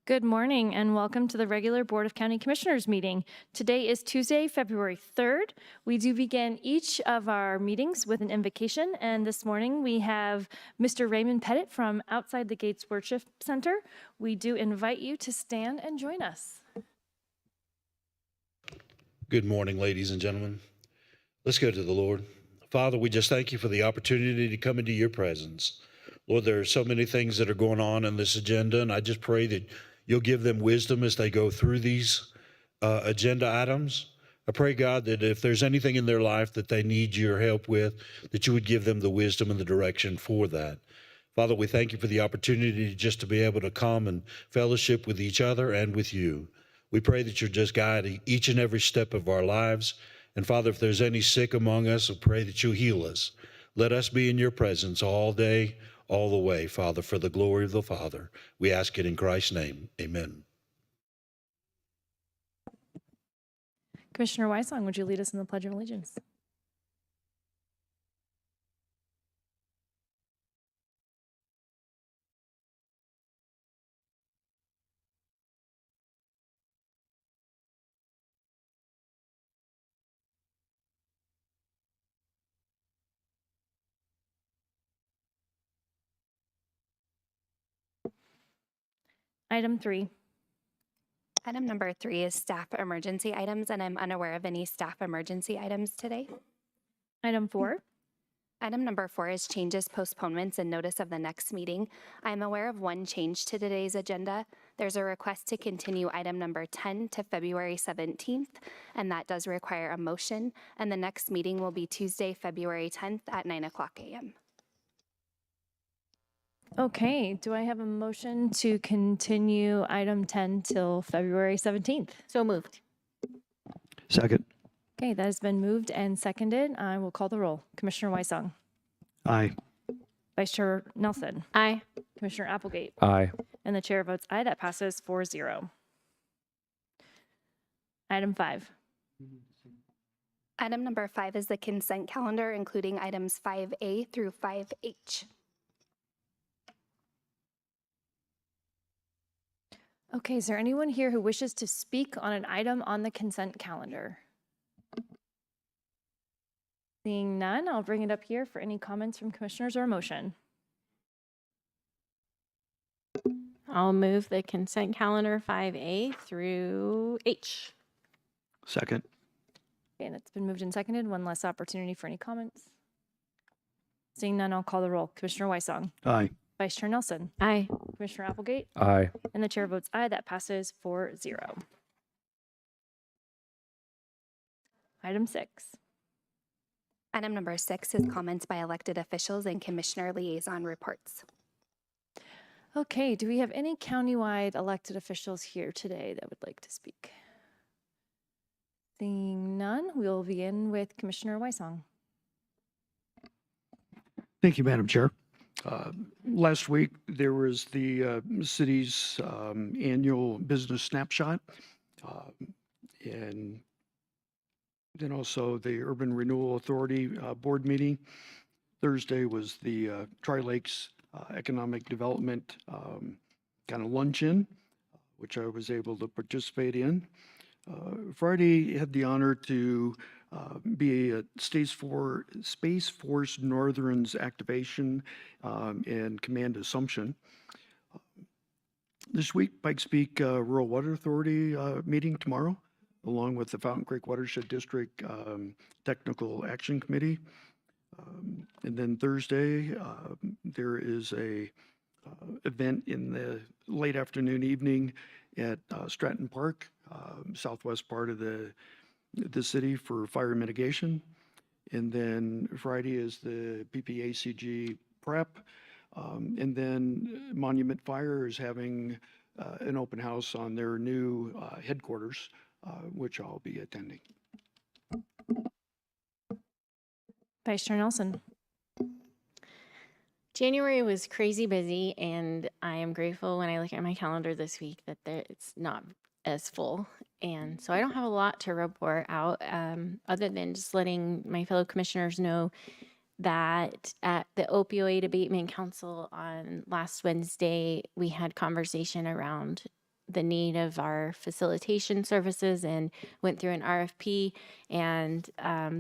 Good morning and welcome to the regular Board of County Commissioners meeting. Today is Tuesday, February 3rd. We do begin each of our meetings with an invocation, and this morning we have Mr. Raymond Pettit from Outside the Gates Worship Center. We do invite you to stand and join us. Good morning, ladies and gentlemen. Let's go to the Lord. Father, we just thank you for the opportunity to come into your presence. Lord, there are so many things that are going on in this agenda, and I just pray that you'll give them wisdom as they go through these agenda items. I pray, God, that if there's anything in their life that they need your help with, that you would give them the wisdom and the direction for that. Father, we thank you for the opportunity just to be able to come and fellowship with each other and with you. We pray that you're just guiding each and every step of our lives. And Father, if there's any sick among us, we pray that you heal us. Let us be in your presence all day, all the way, Father, for the glory of the Father. We ask it in Christ's name. Amen. Commissioner Wysong, would you lead us in the Pledge of Allegiance? Item 3. Item number 3 is staff emergency items, and I'm unaware of any staff emergency items today. Item 4. Item number 4 is changes, postponements, and notice of the next meeting. I'm aware of one change to today's agenda. There's a request to continue item number 10 to February 17th, and that does require a motion, and the next meeting will be Tuesday, February 10th at 9:00 a.m. Okay, do I have a motion to continue item 10 till February 17th? So moved. Second. Okay, that has been moved and seconded. I will call the roll. Commissioner Wysong. Aye. Vice Chair Nelson. Aye. Commissioner Applegate. Aye. And the chair votes aye. That passes 4-0. Item 5. Item number 5 is the consent calendar, including items 5A through 5H. Okay, is there anyone here who wishes to speak on an item on the consent calendar? Seeing none, I'll bring it up here for any comments from commissioners or a motion. I'll move the consent calendar 5A through H. Second. Okay, and it's been moved and seconded. One less opportunity for any comments. Seeing none, I'll call the roll. Commissioner Wysong. Aye. Vice Chair Nelson. Aye. Commissioner Applegate. Aye. And the chair votes aye. That passes 4-0. Item 6. Item number 6 is comments by elected officials and commissioner liaison reports. Okay, do we have any countywide elected officials here today that would like to speak? Seeing none, we'll begin with Commissioner Wysong. Thank you, Madam Chair. Last week, there was the city's annual business snapshot, and then also the Urban Renewal Authority board meeting. Thursday was the Tri-Lakes Economic Development kind of luncheon, which I was able to participate in. Friday had the honor to be at Space Force Northern's activation and command assumption. This week, Pikes Peak Rural Water Authority meeting tomorrow, along with the Fountain Creek Watershed District Technical Action Committee. And then Thursday, there is a event in the late afternoon, evening at Stratton Park, southwest part of the city for fire mitigation. And then Friday is the PPACG prep. And then Monument Fire is having an open house on their new headquarters, which I'll be attending. Vice Chair Nelson. January was crazy busy, and I am grateful when I look at my calendar this week that it's not as full. And so I don't have a lot to report out other than just letting my fellow commissioners know that at the Opioid Abatement Council on last Wednesday, we had conversation around the need of our facilitation services and went through an RFP. And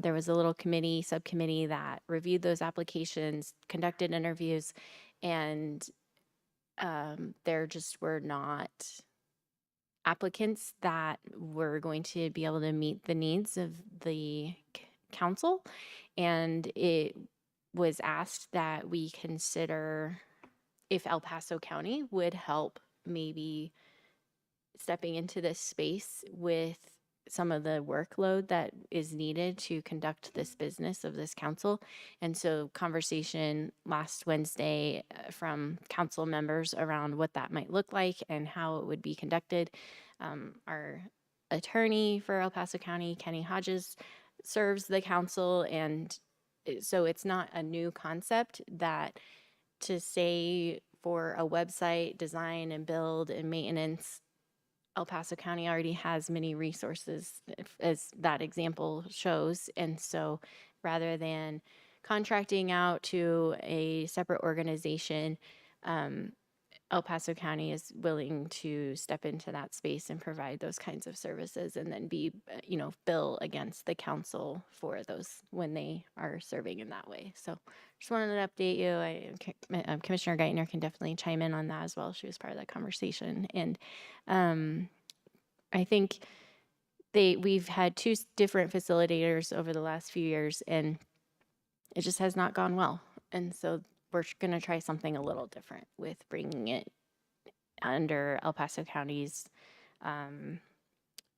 there was a little subcommittee that reviewed those applications, conducted interviews, and there just were not applicants that were going to be able to meet the needs of the council. And it was asked that we consider if El Paso County would help maybe stepping into this space with some of the workload that is needed to conduct this business of this council. And so conversation last Wednesday from council members around what that might look like and how it would be conducted. Our attorney for El Paso County, Kenny Hodges, serves the council, and so it's not a new concept that to say for a website design and build and maintenance, El Paso County already has many resources, as that example shows. And so rather than contracting out to a separate organization, El Paso County is willing to step into that space and provide those kinds of services and then be, bill against the council for those when they are serving in that way. So just wanted to update you. Commissioner Geithner can definitely chime in on that as well. She was part of that conversation. And I think we've had two different facilitators over the last few years, and it just has not gone well. And so we're going to try something a little different with bringing it under El Paso County's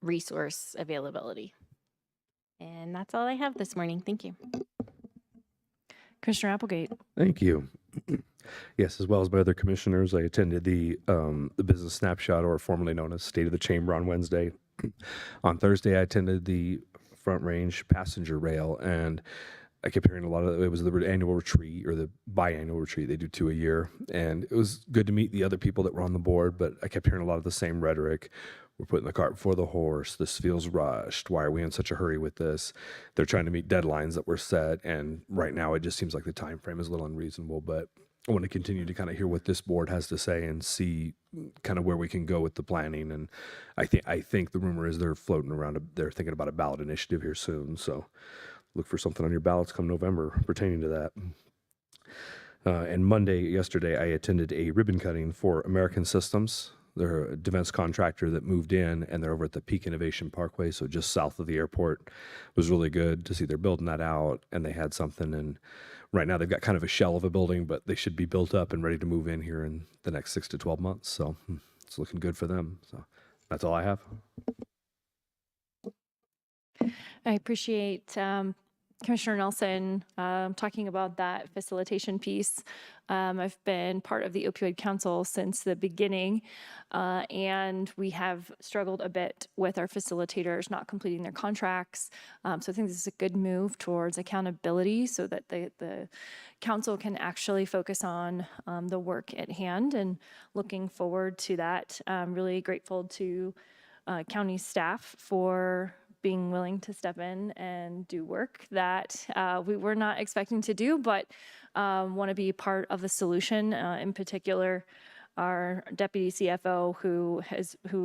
resource availability. And that's all I have this morning. Thank you. Commissioner Applegate. Thank you. Yes, as well as my other commissioners, I attended the business snapshot, or formerly known as State of the Chamber, on Wednesday. On Thursday, I attended the Front Range Passenger Rail, and I kept hearing a lot of it was the annual retreat or the biannual retreat. They do 2 a year, and it was good to meet the other people that were on the board. But I kept hearing a lot of the same rhetoric. We're putting the cart before the horse. This feels rushed. Why are we in such a hurry with this? They're trying to meet deadlines that were set, and right now it just seems like the time frame is a little unreasonable. But I want to continue to kind of hear what this board has to say and see kind of where we can go with the planning. And I think the rumor is they're floating around. They're thinking about a ballot initiative here soon. So look for something on your ballots come November pertaining to that. And yesterday, I attended a ribbon cutting for American Systems. They're a defense contractor that moved in, and they're over at the Peak Innovation Parkway, so just south of the airport. It was really good to see they're building that out, and they had something. And right now, they've got kind of a shell of a building, but they should be built up and ready to move in here in the next 6 to 12 months. So it's looking good for them. So that's all I have. I appreciate Commissioner Nelson talking about that facilitation piece. I've been part of the Opioid Council since the beginning, and we have struggled a bit with our facilitators not completing their contracts. So I think this is a good move towards accountability so that the council can actually focus on the work at hand, and looking forward to that. I'm really grateful to county staff for being willing to step in and do work that we were not expecting to do, but want to be part of the solution. In particular, our deputy CFO, who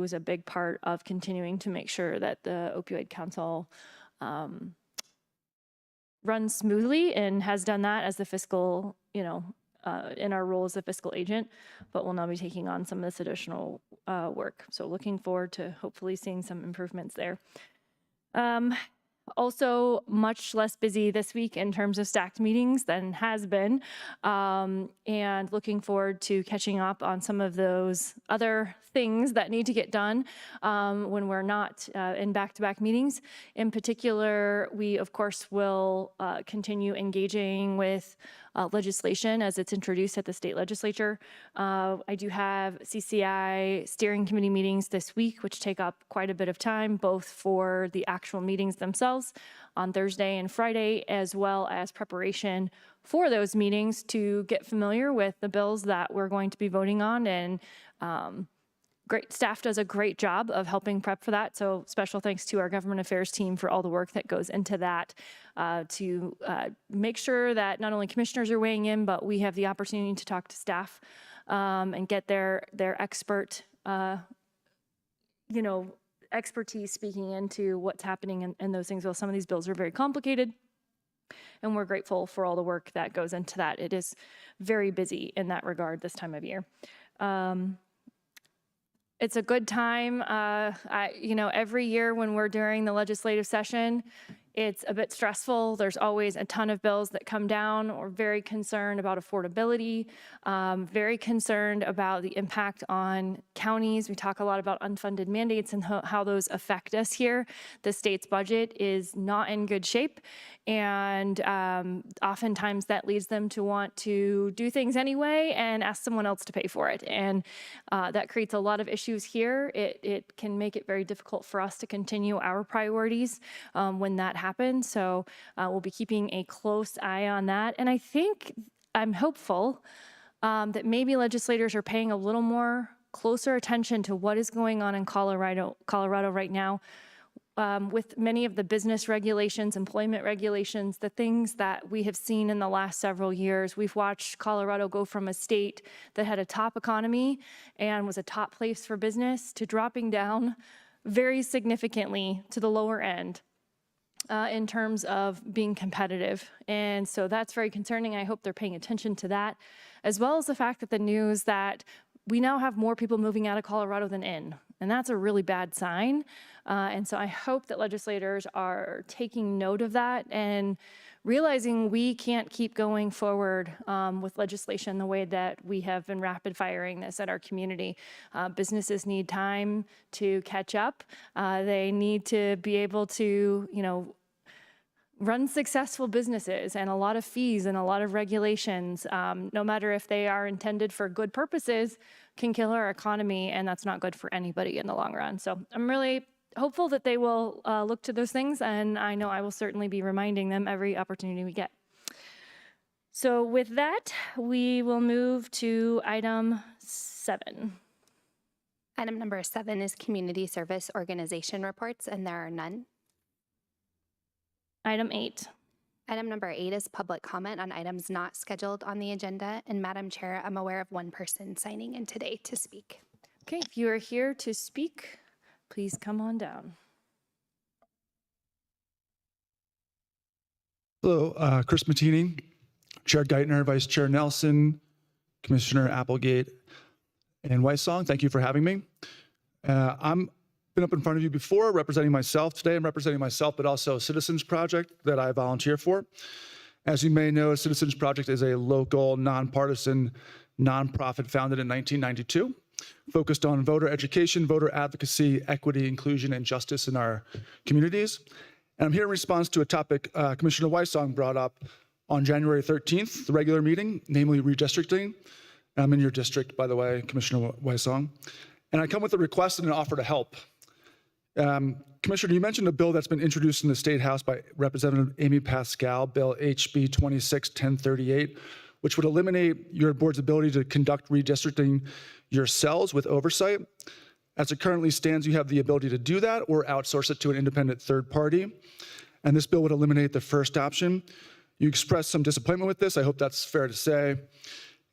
is a big part of continuing to make sure that the Opioid Council runs smoothly, and has done that as the fiscal, in our role as a fiscal agent, but will now be taking on some of this additional work. So looking forward to hopefully seeing some improvements there. Also much less busy this week in terms of stacked meetings than has been, and looking forward to catching up on some of those other things that need to get done when we're not in back-to-back meetings. In particular, we of course will continue engaging with legislation as it's introduced at the state legislature. I do have CCI steering committee meetings this week, which take up quite a bit of time, both for the actual meetings themselves on Thursday and Friday, as well as preparation for those meetings to get familiar with the bills that we're going to be voting on. And great staff does a great job of helping prep for that. So special thanks to our government affairs team for all the work that goes into that to make sure that not only commissioners are weighing in, but we have the opportunity to talk to staff and get their expert expertise speaking into what's happening in those things. Well, some of these bills are very complicated, and we're grateful for all the work that goes into that. It is very busy in that regard this time of year. It's a good time. Every year when we're during the legislative session, it's a bit stressful. There's always a ton of bills that come down. We're very concerned about affordability, very concerned about the impact on counties. We talk a lot about unfunded mandates and how those affect us here. The state's budget is not in good shape, and oftentimes that leads them to want to do things anyway and ask someone else to pay for it. And that creates a lot of issues here. It can make it very difficult for us to continue our priorities when that happen. So we'll be keeping a close eye on that. And I'm hopeful that maybe legislators are paying a little more closer attention to what is going on in Colorado right now with many of the business regulations, employment regulations, the things that we have seen in the last several years. We've watched Colorado go from a state that had a top economy and was a top place for business to dropping down very significantly to the lower end in terms of being competitive. And so that's very concerning. I hope they're paying attention to that, as well as the fact that the news that we now have more people moving out of Colorado than in, and that's a really bad sign. And so I hope that legislators are taking note of that and realizing we can't keep going forward with legislation the way that we have been rapid firing this at our community. Businesses need time to catch up. They need to be able to, run successful businesses, and a lot of fees and a lot of regulations, no matter if they are intended for good purposes, can kill our economy, and that's not good for anybody in the long run. So I'm really hopeful that they will look to those things, and I know I will certainly be reminding them every opportunity we get. So with that, we will move to item 7. Item number 7 is community service organization reports, and there are none. Item 8. Item number 8 is public comment on items not scheduled on the agenda. And Madam Chair, I'm aware of one person signing in today to speak. Okay, if you are here to speak, please come on down. Hello, Chris Mattini, Chair Geithner, Vice Chair Nelson, Commissioner Applegate, and Weissong. Thank you for having me. I'm been up in front of you before representing myself. Today I'm representing myself, but also Citizens Project that I volunteer for. As you may know, Citizens Project is a local, nonpartisan nonprofit founded in 1992, focused on voter education, voter advocacy, equity, inclusion, and justice in our communities. And I'm here in response to a topic Commissioner Weissong brought up on January 13th, the regular meeting, namely redistricting. I'm in your district, by the way, Commissioner Weissong. And I come with a request and an offer to help. Commissioner, you mentioned a bill that's been introduced in the State House by Representative Amy Pascal, Bill HB 26-1038, which would eliminate your board's ability to conduct redistricting yourselves with oversight. As it currently stands, you have the ability to do that or outsource it to an independent third party. And this bill would eliminate the first option. You expressed some disappointment with this. I hope that's fair to say,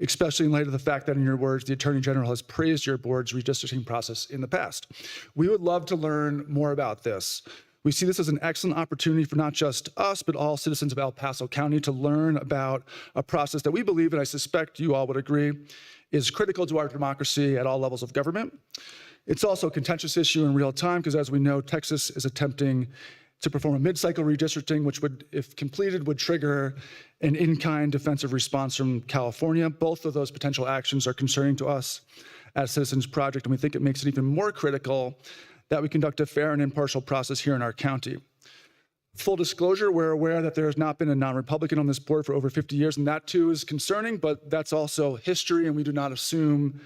especially in light of the fact that, in your words, the Attorney General has praised your board's redistricting process in the past. We would love to learn more about this. We see this as an excellent opportunity for not just us, but all citizens of El Paso County to learn about a process that we believe, and I suspect you all would agree, is critical to our democracy at all levels of government. It's also a contentious issue in real time because, as we know, Texas is attempting to perform a mid-cycle redistricting, which would, if completed, would trigger an in-kind defensive response from California. Both of those potential actions are concerning to us as Citizens Project, and we think it makes it even more critical that we conduct a fair and impartial process here in our county. Full disclosure, we're aware that there has not been a non-Republican on this board for over 50 years, and that too is concerning, but that's also history, and we do not assume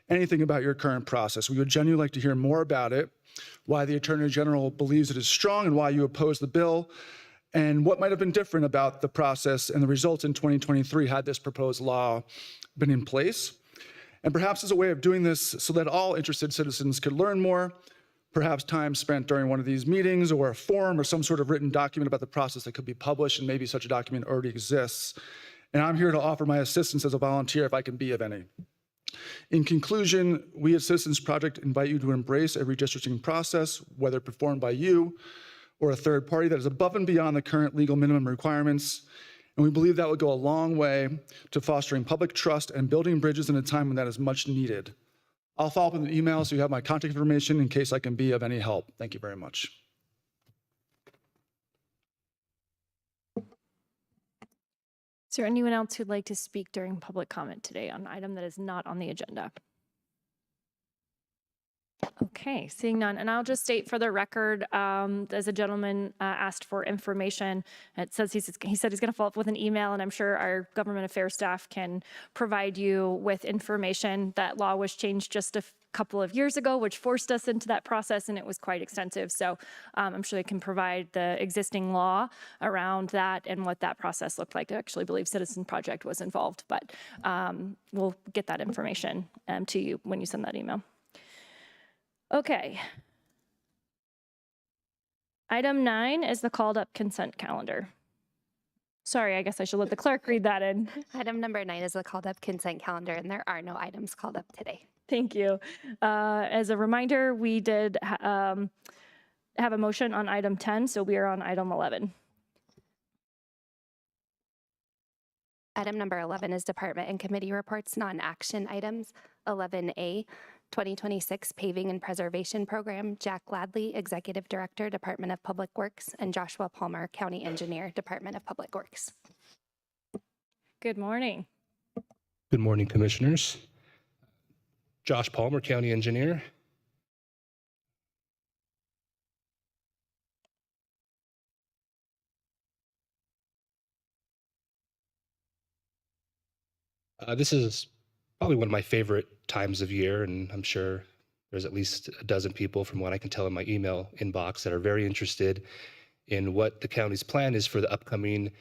anything about your current process. We would genuinely like to hear more about it, why the Attorney General believes it is strong and why you oppose the bill, and what might have been different about the process and the results in 2023 had this proposed law been in place. And perhaps as a way of doing this so that all interested citizens could learn more, perhaps time spent during one of these meetings or a forum or some sort of written document about the process that could be published, and maybe such a document already exists. And I'm here to offer my assistance as a volunteer if I can be of any. In conclusion, we at Citizens Project invite you to embrace a redistricting process, whether performed by you or a third party, that is above and beyond the current legal minimum requirements. And we believe that would go a long way to fostering public trust and building bridges in a time when that is much needed. I'll follow up with an email so you have my contact information in case I can be of any help. Thank you very much. Is there anyone else who'd like to speak during public comment today on an item that is not on the agenda? Okay, seeing none. And I'll just state for the record, as a gentleman asked for information, it says he said he's going to follow up with an email, and I'm sure our government affairs staff can provide you with information. That law was changed just a couple of years ago, which forced us into that process, and it was quite extensive. So I'm sure they can provide the existing law around that and what that process looked like. I actually believe Citizen Project was involved, but we'll get that information to you when you send that email. Okay. Item 9 is the called up consent calendar. Sorry, I guess I should let the clerk read that in. Item number 9 is the called up consent calendar, and there are no items called up today. Thank you. As a reminder, we did have a motion on item 10, so we are on item 11. Item number 11 is department and committee reports, non-action items. 11A, 2026 Paving and Preservation Program, Jack Ladley, Executive Director, Department of Public Works, and Joshua Palmer, County Engineer, Department of Public Works. Good morning. Good morning, Commissioners. Josh Palmer, County Engineer. This is probably one of my favorite times of year, and I'm sure there's at least a dozen people from what I can tell in my email inbox that are very interested in what the county's plan is for the upcoming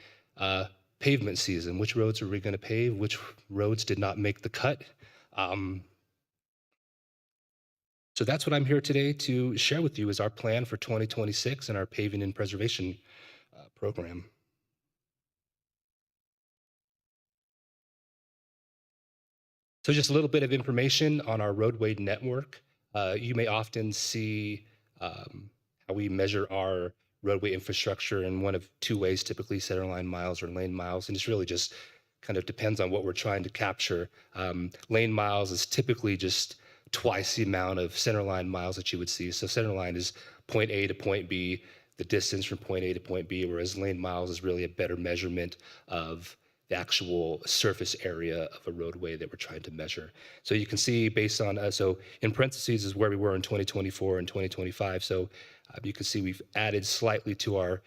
pavement season. Which roads are we going to pave? Which roads did not make the cut? So that's what I'm here today to share with you is our plan for 2026 and our paving and preservation program. So just a little bit of information on our roadway network. You may often see how we measure our roadway infrastructure in one of two ways, typically centerline miles or lane miles, and it's really just kind of depends on what we're trying to capture. Lane miles is typically just twice the amount of centerline miles that you would see. So centerline is point A to point B, the distance from point A to point B, whereas lane miles is really a better measurement of the actual surface area of a roadway that we're trying to measure. So you can see based on, so in parentheses is where we were in 2024 and 2025. So you can see we've added slightly to our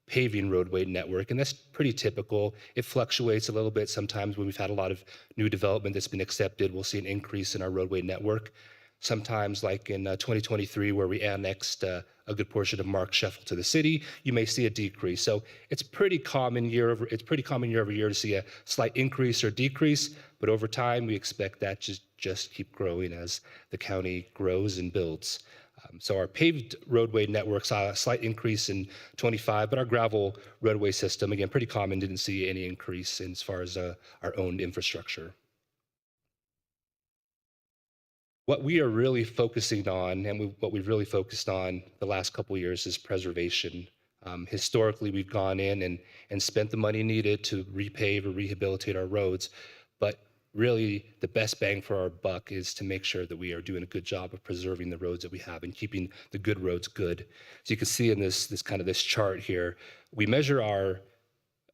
paving roadway network, and that's pretty typical. It fluctuates a little bit. Sometimes when we've had a lot of new development that's been accepted, we'll see an increase in our roadway network. Sometimes, like in 2023, where we annexed a good portion of Mark Sheffel to the city, you may see a decrease. So it's pretty common year over year to see a slight increase or decrease. But over time, we expect that to just keep growing as the county grows and builds. So our paved roadway network saw a slight increase in 25, but our gravel roadway system, again, pretty common, didn't see any increase as far as our own infrastructure. What we are really focusing on, and what we've really focused on the last couple of years, is preservation. Historically, we've gone in and spent the money needed to repave or rehabilitate our roads, but really the best bang for our buck is to make sure that we are doing a good job of preserving the roads that we have and keeping the good roads good. So you can see in this chart here, we measure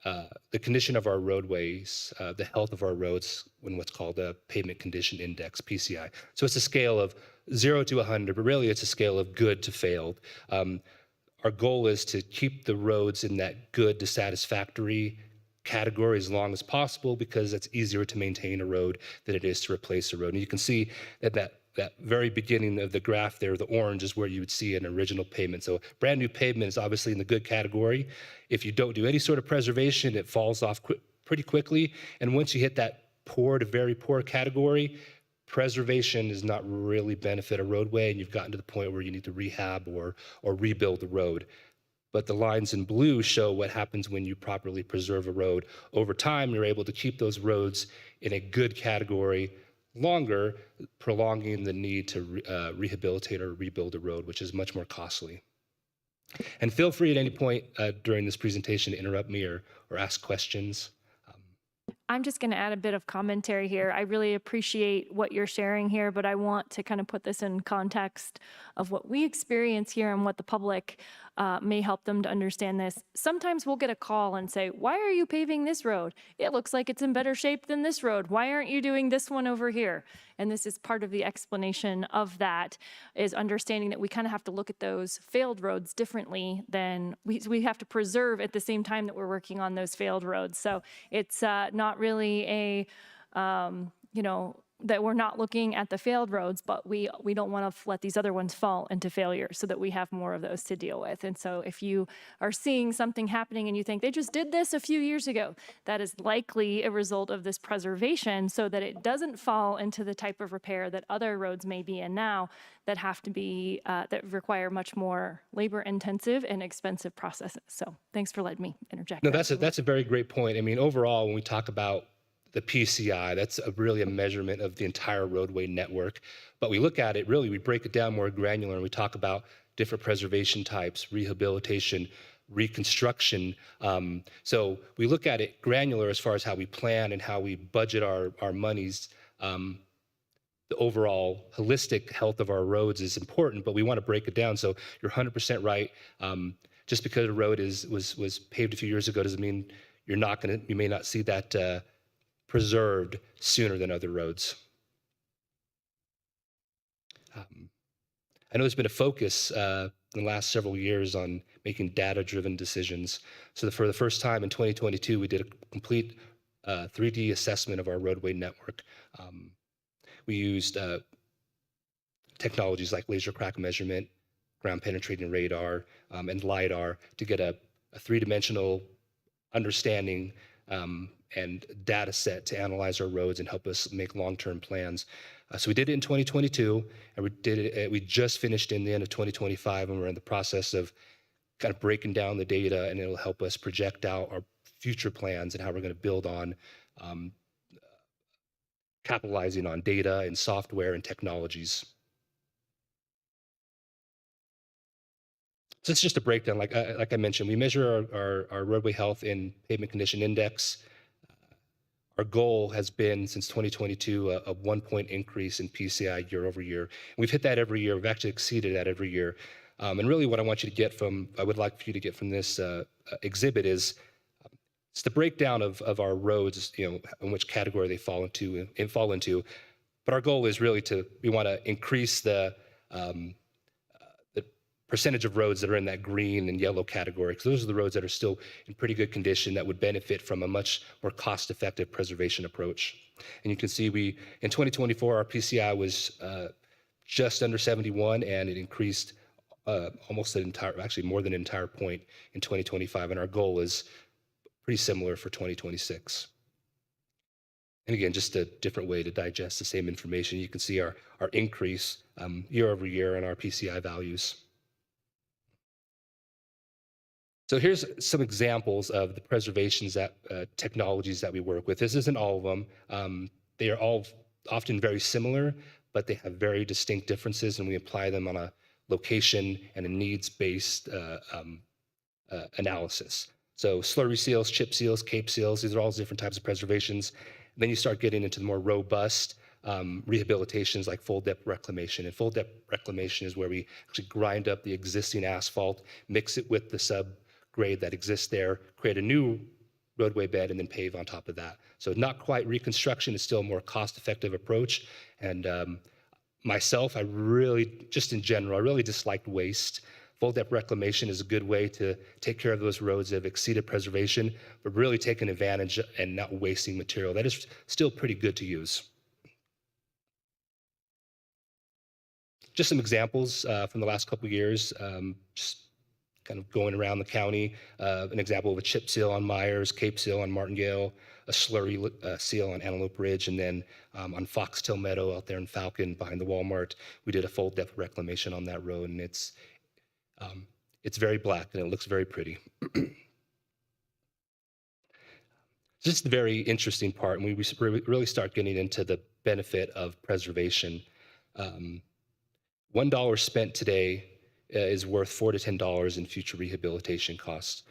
the condition of our roadways, the health of our roads, in what's called a pavement condition index, PCI. So it's a scale of 0 to 100, but really it's a scale of good to failed. Our goal is to keep the roads in that good to satisfactory category as long as possible, because it's easier to maintain a road than it is to replace a road. And you can see that very beginning of the graph there, the orange is where you would see an original pavement. So brand new pavement is obviously in the good category. If you don't do any sort of preservation, it falls off pretty quickly. And once you hit that poor to very poor category, preservation does not really benefit a roadway, and you've gotten to the point where you need to rehab or rebuild the road. But the lines in blue show what happens when you properly preserve a road. Over time, you're able to keep those roads in a good category longer, prolonging the need to rehabilitate or rebuild a road, which is much more costly. And feel free at any point during this presentation to interrupt me or ask questions. I'm just going to add a bit of commentary here. I really appreciate what you're sharing here, but I want to kind of put this in context of what we experience here and what the public may help them to understand this. Sometimes we'll get a call and say, why are you paving this road? It looks like it's in better shape than this road. Why aren't you doing this one over here? And this is part of the explanation of that, is understanding that we kind of have to look at those failed roads differently than we have to preserve at the same time that we're working on those failed roads. So it's not really a, that we're not looking at the failed roads, but we don't want to let these other ones fall into failure so that we have more of those to deal with. And so if you are seeing something happening and you think they just did this a few years ago, that is likely a result of this preservation so that it doesn't fall into the type of repair that other roads may be in now that have to be, that require much more labor intensive and expensive processes. So thanks for letting me interject. No, that's a very great point. I mean, overall, when we talk about the PCI, that's really a measurement of the entire roadway network. But we look at it, really, we break it down more granular, and we talk about different preservation types, rehabilitation, reconstruction. So we look at it granular as far as how we plan and how we budget our monies. The overall holistic health of our roads is important, but we want to break it down. So you're 100% right. Just because a road was paved a few years ago doesn't mean you may not see that preserved sooner than other roads. I know there's been a focus in the last several years on making data-driven decisions. So for the first time in 2022, we did a complete 3D assessment of our roadway network. We used technologies like laser crack measurement, ground penetrating radar, and LiDAR to get a three-dimensional understanding and data set to analyze our roads and help us make long-term plans. So we did it in 2022, and we just finished in the end of 2025, and we're in the process of kind of breaking down the data, and it'll help us project out our future plans and how we're going to build on capitalizing on data and software and technologies. So it's just a breakdown. Like I mentioned, we measure our roadway health in pavement condition index. Our goal has been since 2022 a 1-point increase in PCI year over year. And we've hit that every year. We've actually exceeded that every year. And really, what I want you to get from, I would like for you to get from this exhibit is it's the breakdown of our roads, in which category they fall into. But our goal is really we want to increase the percentage of roads that are in that green and yellow category, because those are the roads that are still in pretty good condition that would benefit from a much more cost-effective preservation approach. And you can see in 2024, our PCI was just under 71, and it increased almost actually more than an entire point in 2025, and our goal is pretty similar for 2026. And again, just a different way to digest the same information. You can see our increase year over year in our PCI values. So here's some examples of the preservations technologies that we work with. This isn't all of them. They are all often very similar, but they have very distinct differences, and we apply them on a location and a needs-based analysis. So slurry seals, chip seals, cape seals, these are all different types of preservations. Then you start getting into the more robust rehabilitations like full depth reclamation. And full depth reclamation is where we actually grind up the existing asphalt, mix it with the subgrade that exists there, create a new roadway bed, and then pave on top of that. So not quite reconstruction, it's still a more cost-effective approach. And myself, I really, just in general, I really disliked waste. Full depth reclamation is a good way to take care of those roads that have exceeded preservation, but really taking advantage and not wasting material. That is still pretty good to use. Just some examples from the last couple of years, just kind of going around the county. An example of a chip seal on Myers, cape seal on Martingale, a slurry seal on Antelope Ridge, and then on Foxtail Meadow out there in Falcon behind the Walmart, we did a full depth reclamation on that road, and it's very black and it looks very pretty. Just the very interesting part, and really start getting into the benefit of preservation. $1 spent today is worth $4 to $10 in future rehabilitation costs.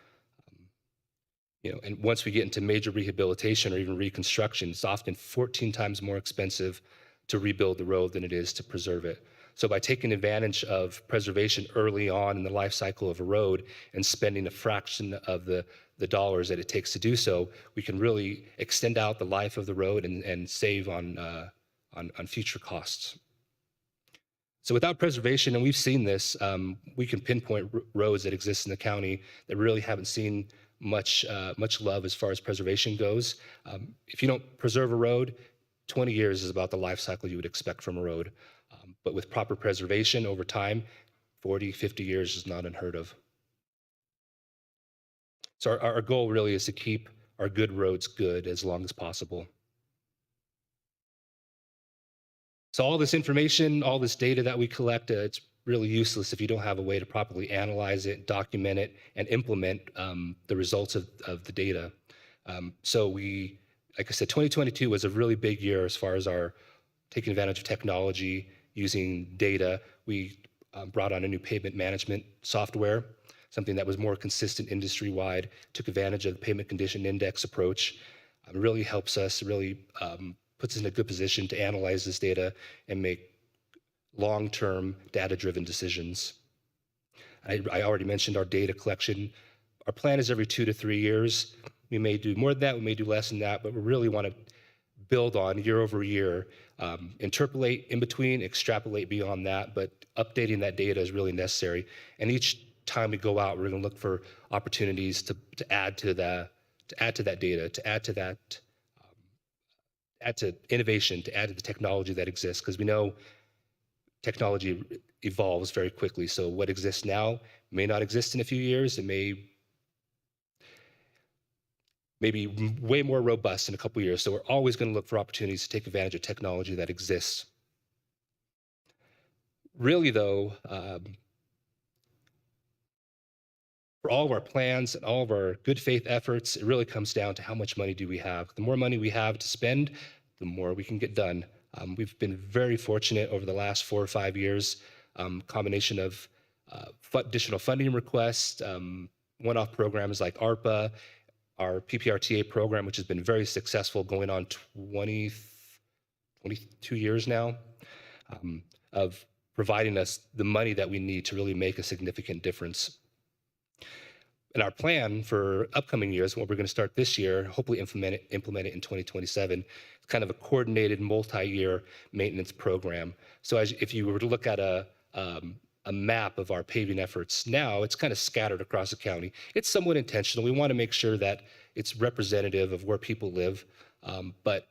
And once we get into major rehabilitation or even reconstruction, it's often 14 times more expensive to rebuild the road than it is to preserve it. So by taking advantage of preservation early on in the life cycle of a road and spending a fraction of the dollars that it takes to do so, we can really extend out the life of the road and save on future costs. So without preservation, and we've seen this, we can pinpoint roads that exist in the county that really haven't seen much love as far as preservation goes. If you don't preserve a road, 20 years is about the life cycle you would expect from a road. But with proper preservation over time, 40, 50 years is not unheard of. So our goal really is to keep our good roads good as long as possible. So all this information, all this data that we collect, it's really useless if you don't have a way to properly analyze it, document it, and implement the results of the data. So like I said, 2022 was a really big year as far as our taking advantage of technology, using data. We brought on a new pavement management software, something that was more consistent industry-wide, took advantage of the pavement condition index approach. It really helps us, really puts us in a good position to analyze this data and make long-term data-driven decisions. I already mentioned our data collection. Our plan is every 2 to 3 years. We may do more than that, we may do less than that, but we really want to build on year over year, interpolate in between, extrapolate beyond that, but updating that data is really necessary. And each time we go out, we're going to look for opportunities to add to that data, to add to innovation, to add to the technology that exists, because we know technology evolves very quickly. So what exists now may not exist in a few years. It may be way more robust in a couple of years. So we're always going to look for opportunities to take advantage of technology that exists. Really, though, for all of our plans and all of our good faith efforts, it really comes down to how much money do we have. The more money we have to spend, the more we can get done. We've been very fortunate over the last 4 or 5 years, combination of additional funding requests, one-off programs like ARPA, our PPRTA program, which has been very successful, going on 22 years now, of providing us the money that we need to really make a significant difference. And our plan for upcoming years, what we're going to start this year, hopefully implement it in 2027, it's kind of a coordinated multi-year maintenance program. So if you were to look at a map of our paving efforts now, it's kind of scattered across the county. It's somewhat intentional. We want to make sure that it's representative of where people live, but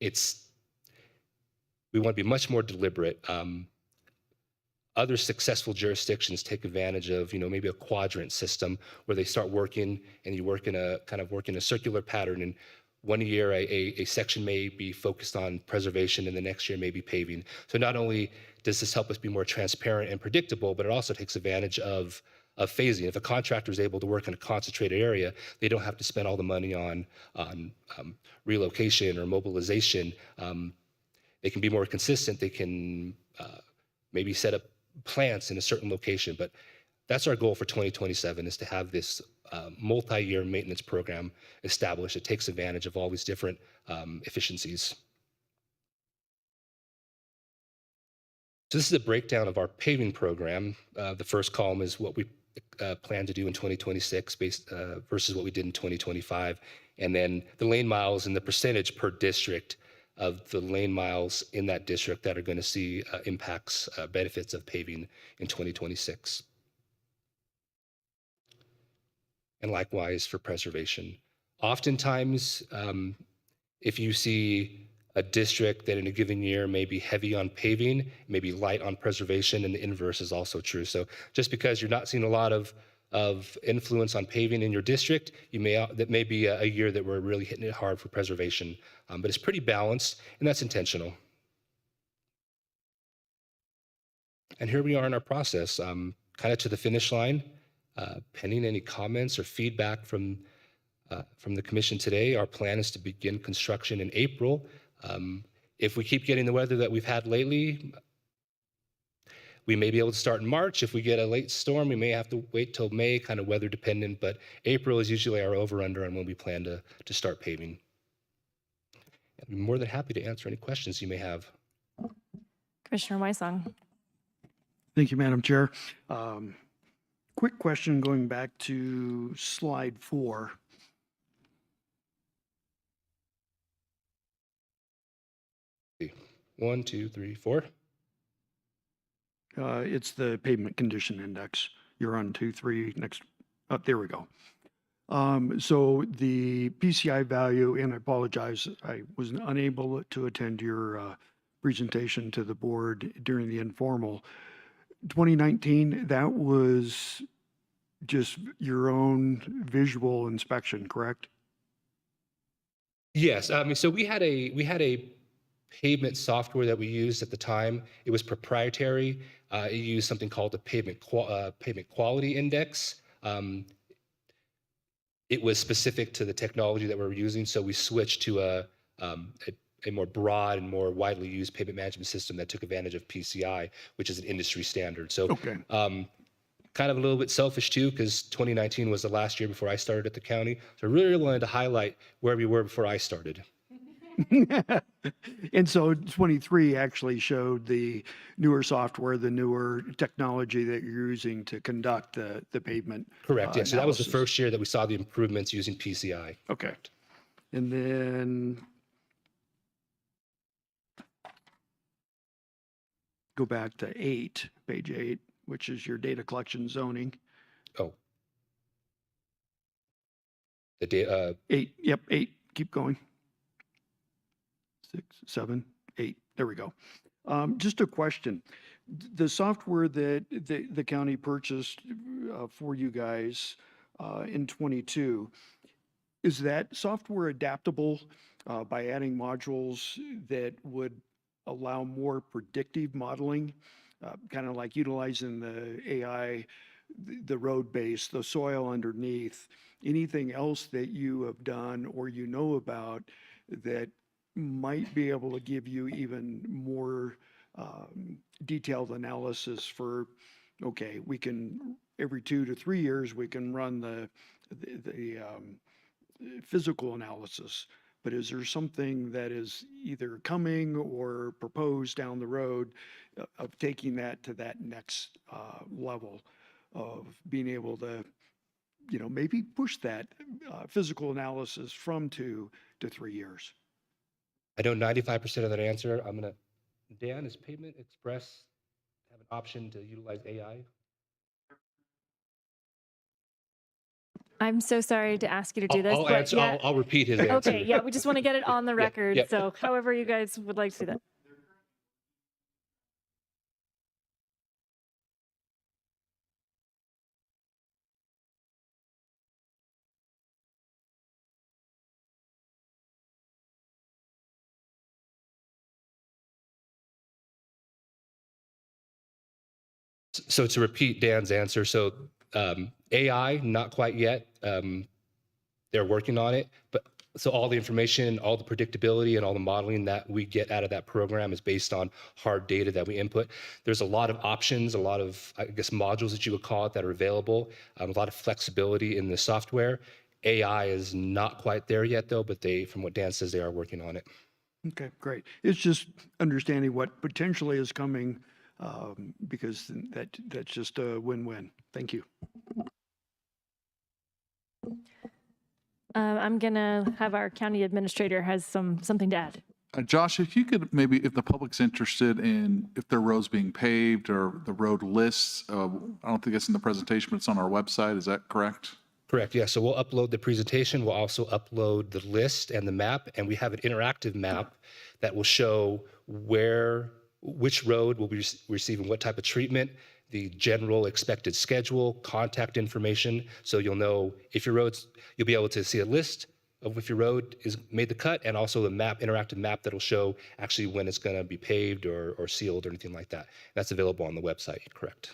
we want to be much more deliberate. Other successful jurisdictions take advantage of, maybe a quadrant system where they start working and you work in a circular pattern. And one year a section may be focused on preservation and the next year may be paving. So not only does this help us be more transparent and predictable, but it also takes advantage of phasing. If a contractor is able to work in a concentrated area, they don't have to spend all the money on relocation or mobilization. They can be more consistent. They can maybe set up plants in a certain location, but that's our goal for 2027, is to have this multi-year maintenance program established that takes advantage of all these different efficiencies. So this is a breakdown of our paving program. The first column is what we plan to do in 2026 versus what we did in 2025. And then the lane miles and the percentage per district of the lane miles in that district that are going to see benefits of paving in 2026. And likewise for preservation. Oftentimes, if you see a district that in a given year may be heavy on paving, may be light on preservation, and the inverse is also true. So just because you're not seeing a lot of influence on paving in your district, that may be a year that we're really hitting it hard for preservation. But it's pretty balanced, and that's intentional. And here we are in our process, kind of to the finish line, pending any comments or feedback from from the commission today. Our plan is to begin construction in April. If we keep getting the weather that we've had lately, we may be able to start in March. If we get a late storm, we may have to wait till May, kind of weather dependent, but April is usually our over-under on when we plan to start paving. I'd be more than happy to answer any questions you may have. Commissioner Weissong. Thank you, Madam Chair. Quick question going back to slide 4. One, two, three, four. It's the pavement condition index. You're on 2, 3, next, up, there we go. So the PCI value, and I apologize, I was unable to attend your presentation to the board during the informal. 2019, that was just your own visual inspection, correct? Yes, so we had a pavement software that we used at the time. It was proprietary. It used something called the pavement quality index. It was specific to the technology that we were using, so we switched to a more broad and more widely used pavement management system that took advantage of PCI, which is an industry standard. So, Okay. kind of a little bit selfish too, because 2019 was the last year before I started at the county. So I really wanted to highlight where we were before I started. And so 23 actually showed the newer software, the newer technology that you're using to conduct the pavement. Correct. Yeah. So that was the analysis. first year that we saw the improvements using PCI. Okay. And then go back to page 8, which is your data collection zoning. Oh. The data. 8, yep, 8, keep going. 6, 7, 8, there we go. Just a question. The software that the county purchased for you guys in 22, is that software adaptable by adding modules that would allow more predictive modeling, kind of like utilizing the AI, the road base, the soil underneath, anything else that you have done or you know about that might be able to give you even more detailed analysis for, okay, we can, every 2 to 3 years, we can run the physical analysis. But is there something that is either coming or proposed down the road of taking that to that next level of being able to, you know, maybe push that physical analysis from 2 to 3 years? I know 95% of that answer. Dan, does Pavement Express have an option to utilize AI? I'm so sorry to ask you to do this, I'll but answer. yeah. I'll repeat his answer. Okay, yeah, we just want to get it on the record. yep. So however you guys would like to do that. So to repeat Dan's answer, so AI, not quite yet. They're working on it, but so all the information, all the predictability, and all the modeling that we get out of that program is based on hard data that we input. There's a lot of options, a lot of, I guess, modules that you would call it that are available, a lot of flexibility in the software. AI is not quite there yet, though, but from what Dan says, they are working on it. Okay, great. It's just understanding what potentially is coming because that's just a win-win. Thank you. I'm gonna have our county administrator has something to add. Josh, if you could maybe, if the public's interested in if their road's being paved or the road lists, I don't think it's in the presentation, but it's on our website. Is that correct? Correct, yeah. So we'll upload the presentation. We'll also upload the list and the map, and we have an interactive map that will show which road will be receiving what type of treatment, the general expected schedule, contact information. So you'll know if you'll be able to see a list of if your road is made the cut, and also the interactive map that'll show actually when it's going to be paved or sealed or anything like that. That's available on the website, correct?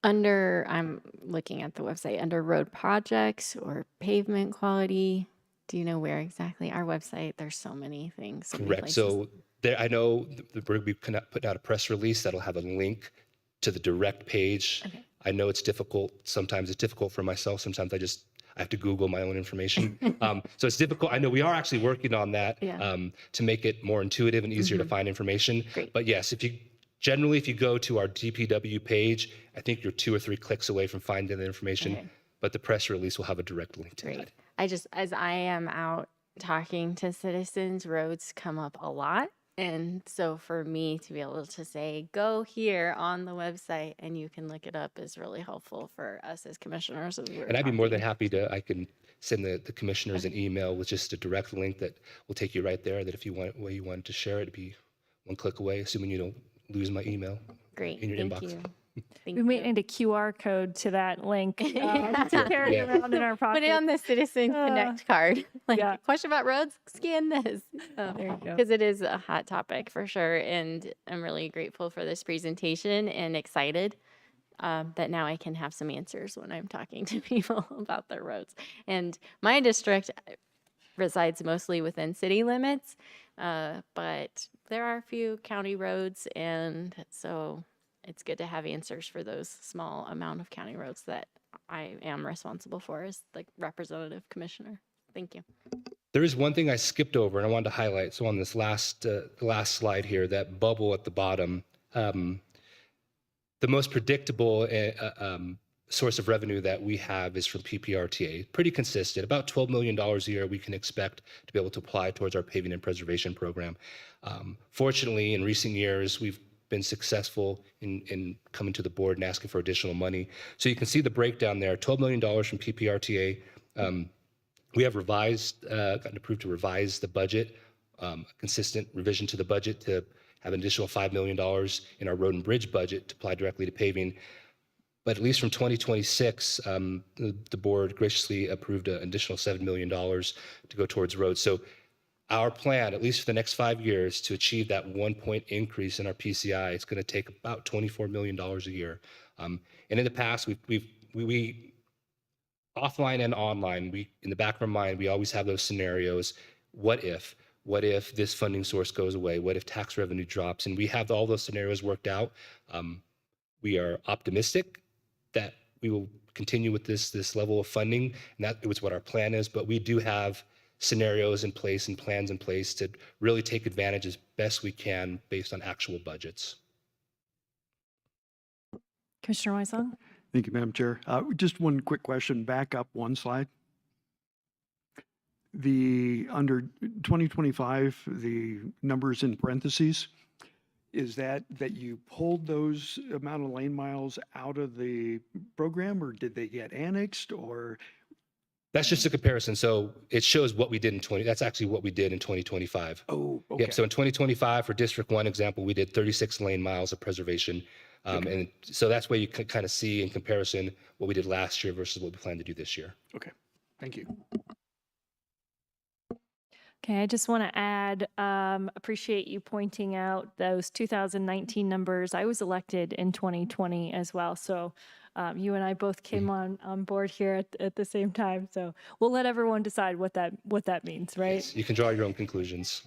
I'm looking at the website, under road projects or pavement quality. Do you know where exactly? Our website, there's so many things, so many Correct. places. So there, I know we're going to be putting out a press release that'll have a link to the direct page. Okay. I know it's difficult. Sometimes it's difficult for myself. Sometimes I have to Google my own information. So it's difficult. I know we are actually working on that Yeah. to make it more intuitive and easier to find information. Great. But yes, if you go to our DPW page, I think you're 2 or 3 clicks away from finding the information. Okay. But the press release will have a direct link to Great. that. As I am out talking to citizens, roads come up a lot. And so for me to be able to say, go here on the website and you can look it up is really helpful for us as commissioners. As we're And I'd be more than talking. happy I can send the commissioners an email with just a direct link that will take you right there, that if you wanted to share it, it'd be 1 click away, assuming you don't lose my email Great. in your Thank inbox. you. Thank We might you. need a QR code to that link to carry Yeah. around in our pocket. Put it on the Citizen Connect card. Like, yeah. question about roads? Scan this. There you go. Because it is a hot topic for sure. And I'm really grateful for this presentation and excited that now I can have some answers when I'm talking to people about their roads. And my district resides mostly within city limits, but there are a few county roads. And so it's good to have answers for those small amount of county roads that I am responsible for as the representative commissioner. Thank you. There is one thing I skipped over and I wanted to highlight. So on this last slide here, that bubble at the bottom, the most predictable source of revenue that we have is from PPRTA. Pretty consistent, about $12 million a year we can expect to be able to apply towards our paving and preservation program. Fortunately, in recent years, we've been successful in coming to the board and asking for additional money. So you can see the breakdown there, $12 million from PPRTA. We have gotten approved to revise the budget, a consistent revision to the budget to have an additional $5 million in our road and bridge budget to apply directly to paving. But at least from 2026, the board graciously approved an additional $7 million to go towards roads. So our plan, at least for the next 5 years, to achieve that 1 point increase in our PCI, it's going to take about $24 million a year. And in the past, we offline and online, in the back of our mind, we always have those scenarios. What if this funding source goes away? What if tax revenue drops? And we have all those scenarios worked out. We are optimistic that we will continue with this level of funding, and that was what our plan is. But we do have scenarios in place and plans in place to really take advantage as best we can based on actual budgets. Commissioner Weissong? Thank you, Madam Chair. Just one quick question, back up one slide. Under 2025, the numbers in parentheses, is that you pulled those amount of lane miles out of the program, or did they get annexed, or? That's just a comparison. So it shows what we did that's actually what we did in 2025. Oh, okay. Yep. So in 2025, for District 1 example, we did 36 lane miles of preservation. And so that's where you can kind of see in comparison what we did last year versus what we plan to do this year. Okay, thank you. Okay, I just want to add, appreciate you pointing out those 2019 numbers. I was elected in 2020 as well, so you and I both came on board here at the same time. So we'll let everyone decide what that means, right? Yes, you can draw your own conclusions.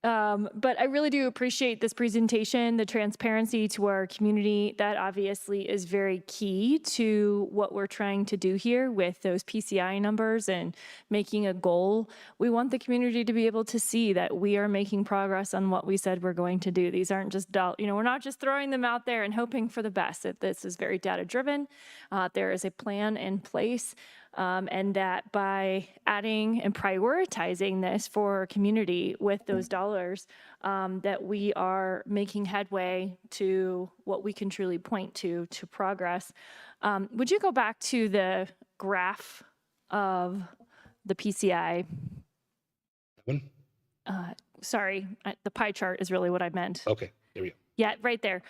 But I really do appreciate this presentation, the transparency to our community. That obviously is very key to what we're trying to do here with those PCI numbers and making a goal. We want the community to be able to see that we are making progress on what we said we're going to do. These aren't just, we're not just throwing them out there and hoping for the best. This is very data driven. There is a plan in place. And that by adding and prioritizing this for our community with those dollars, that we are making headway to what we can truly point to progress. Would you go back to the graph of the PCI? One? Sorry, the pie chart is really what I meant. Okay, there we go. Yeah, right there.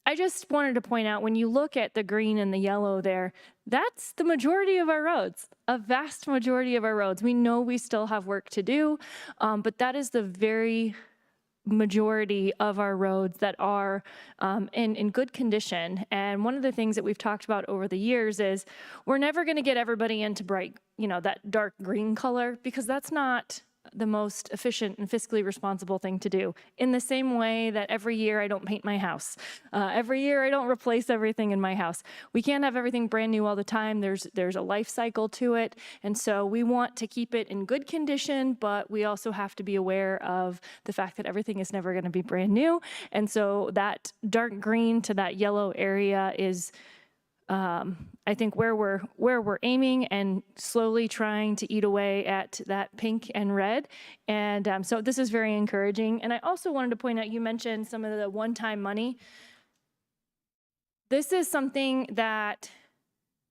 I just wanted to point out, when you look at the green and the yellow there, that's the majority of our roads, a vast majority of our roads. We know we still have work to do, but that is the very majority of our roads that are in good condition. And one of the things that we've talked about over the years is we're never going to get everybody into bright, that dark green color, because that's not the most efficient and fiscally responsible thing to do. In the same way that every year I don't paint my house. Every year I don't replace everything in my house. We can't have everything brand new all the time. There's a life cycle to it. And so we want to keep it in good condition, but we also have to be aware of the fact that everything is never going to be brand new. And so that dark green to that yellow area is I think where we're aiming and slowly trying to eat away at that pink and red. And so this is very encouraging. And I also wanted to point out, you mentioned some of the one-time money. This is something that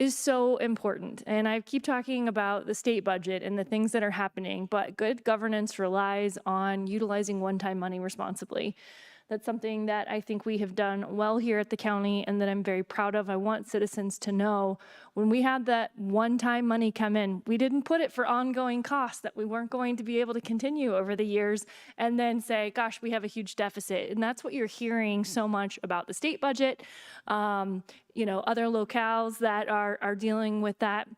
is so important. And I keep talking about the state budget and the things that are happening, but good governance relies on utilizing one-time money responsibly. That's something that I think we have done well here at the county and that I'm very proud of. I want citizens to know when we had that one-time money come in, we didn't put it for ongoing costs that we weren't going to be able to continue over the years and then say, gosh, we have a huge deficit. And that's what you're hearing so much about the state budget, other locales that are dealing with that.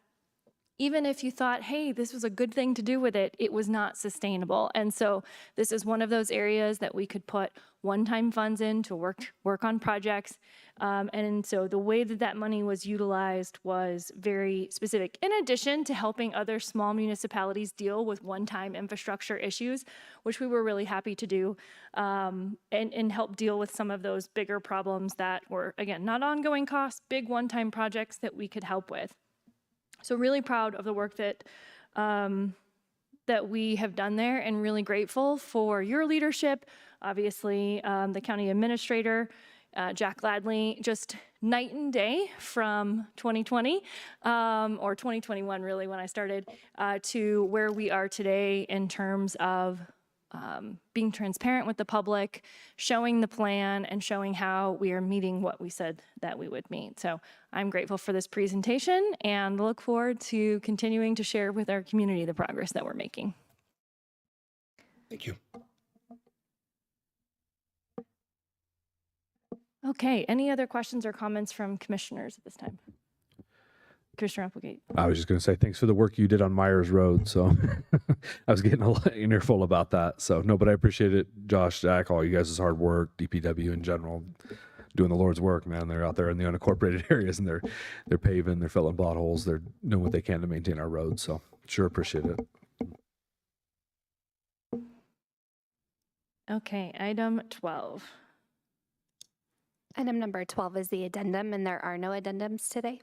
Even if you thought, hey, this was a good thing to do with it, it was not sustainable. And so this is one of those areas that we could put one-time funds in to work on projects. And so the way that money was utilized was very specific. In addition to helping other small municipalities deal with one-time infrastructure issues, which we were really happy to do, and help deal with some of those bigger problems that were, again, not ongoing costs, big one-time projects that we could help with. So really proud of the work that we have done there, and really grateful for your leadership. Obviously, the county administrator, Jack Ladley, just night and day from 2020, or 2021 really when I started, to where we are today in terms of being transparent with the public, showing the plan, and showing how we are meeting what we said that we would meet. So I'm grateful for this presentation and look forward to continuing to share with our community the progress that we're making. Thank you. Okay, any other questions or comments from commissioners at this time? Commissioner Applegate. I was just going to say thanks for the work you did on Myers Road. So I was getting an earful about that. So no, but I appreciate it, Josh, Jack, all you guys' hard work, DPW in general, doing the Lord's work, man. They're out there in the unincorporated areas and they're paving, they're filling potholes, they're doing what they can to maintain our roads. So sure appreciate it. Okay, item 12. Item number 12 is the addendum, and there are no addendums today.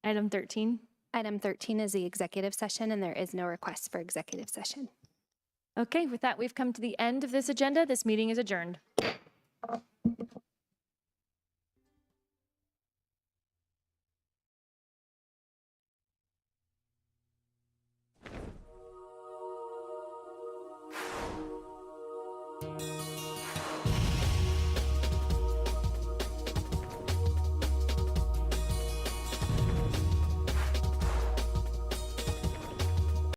Item 13. Item 13 is the executive session, and there is no request for executive session. Okay, with that, we've come to the end of this agenda. This meeting is adjourned.